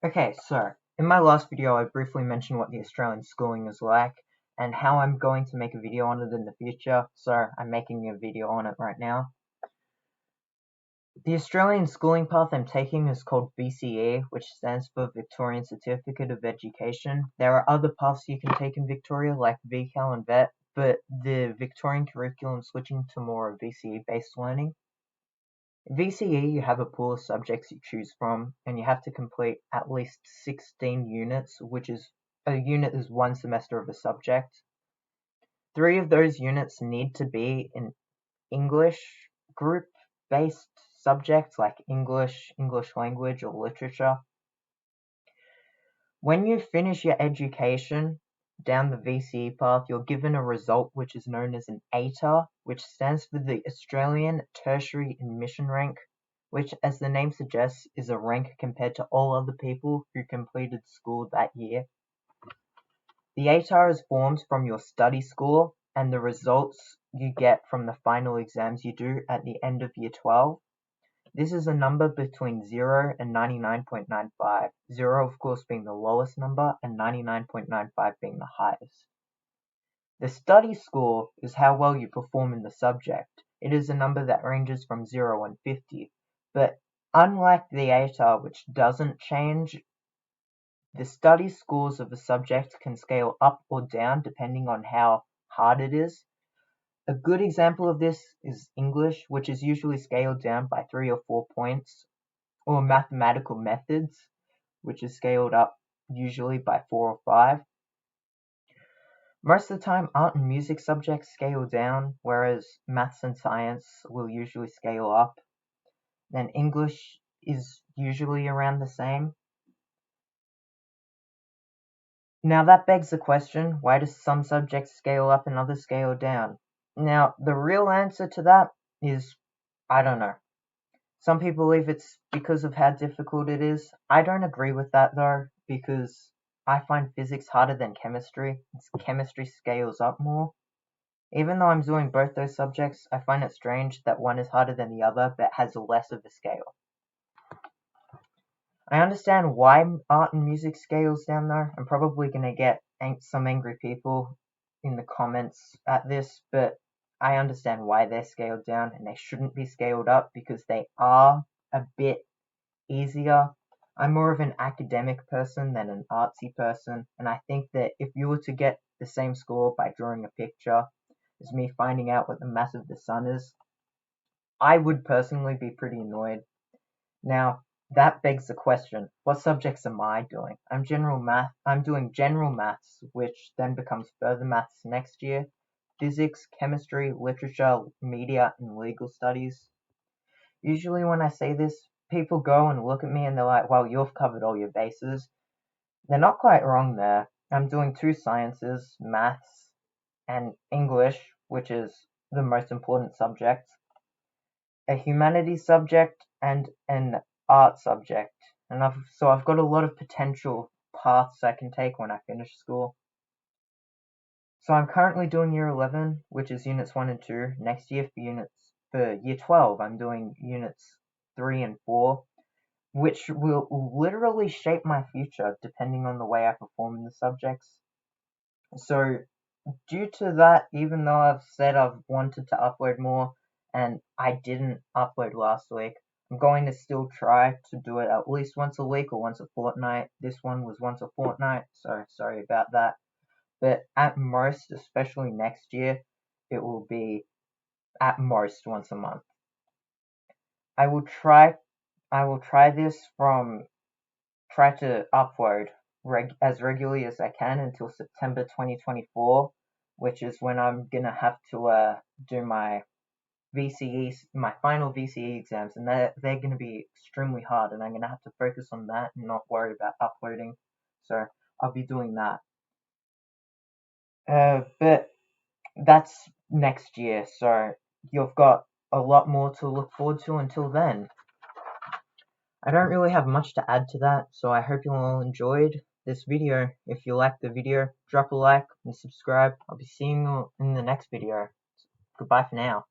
Okay, so in my last video I briefly mentioned what the Australian schooling is like and how I'm going to make a video on it in the future, so I'm making a video on it right now. The Australian schooling path I'm taking is called VCE, which stands for Victorian Certificate of Education. There are other paths you can take in Victoria like VCAL and VET, but the Victorian curriculum is switching to more VCE based learning. In VCE, you have a pool of subjects you choose from, and you have to complete at least 16 units, which is a unit is one semester of a subject. 3 of those units need to be in English group-based subjects like English, English language, or literature. When you finish your education down the VCE path, you're given a result which is known as an ATAR, which stands for the Australian Tertiary Admission Rank, which, as the name suggests, is a rank compared to all other people who completed school that year. The ATAR is formed from your study score and the results you get from the final exams you do at the end of year 12. This is a number between 0 and 99.95, 0 of course being the lowest number and 99.95 being the highest. The study score is how well you perform in the subject. It is a number that ranges from 0 and 50, but unlike the ATAR, which doesn't change, the study scores of a subject can scale up or down depending on how hard it is. A good example of this is English, which is usually scaled down by 3 or 4 points, or mathematical methods, which is scaled up usually by 4 or 5. Most of the time, art and music subjects scale down, whereas maths and science will usually scale up. Then English is usually around the same. Now that begs the question, why do some subjects scale up and others scale down? Now, the real answer to that is, I don't know. Some people believe it's because of how difficult it is. I don't agree with that though, because I find physics harder than chemistry. Chemistry scales up more. Even though I'm doing both those subjects, I find it strange that one is harder than the other, but has less of a scale. I understand why art and music scales down though. I'm probably going to get some angry people in the comments at this, but I understand why they're scaled down and they shouldn't be scaled up because they are a bit easier. I'm more of an academic person than an artsy person, and I think that if you were to get the same score by drawing a picture as me finding out what the mass of the sun is, I would personally be pretty annoyed. Now, that begs the question, what subjects am I doing? I'm doing general maths, which then becomes further maths next year, physics, chemistry, literature, media, and legal studies. Usually when I say this, people go and look at me and they're like, well, you've covered all your bases. They're not quite wrong there. I'm doing 2 sciences, maths and English, which is the most important subject, a humanities subject, and an art subject. And so I've got a lot of potential paths I can take when I finish school. So I'm currently doing year 11, which is units 1 and 2. Next year for year 12, I'm doing units 3 and 4, which will literally shape my future depending on the way I perform in the subjects. So due to that, even though I've said I've wanted to upload more and I didn't upload last week, I'm going to still try to do it at least once a week or once a fortnight. This one was once a fortnight, so sorry about that. But at most, especially next year, it will be at most once a month. I will try to upload as regularly as I can until September 2024, which is when I'm gonna have to do my final VCE exams, and they're gonna be extremely hard, and I'm gonna have to focus on that and not worry about uploading. So I'll be doing that. But that's next year, so you've got a lot more to look forward to until then. I don't really have much to add to that, so I hope you all enjoyed this video. If you liked the video, drop a like and subscribe. I'll be seeing you in the next video. Goodbye for now.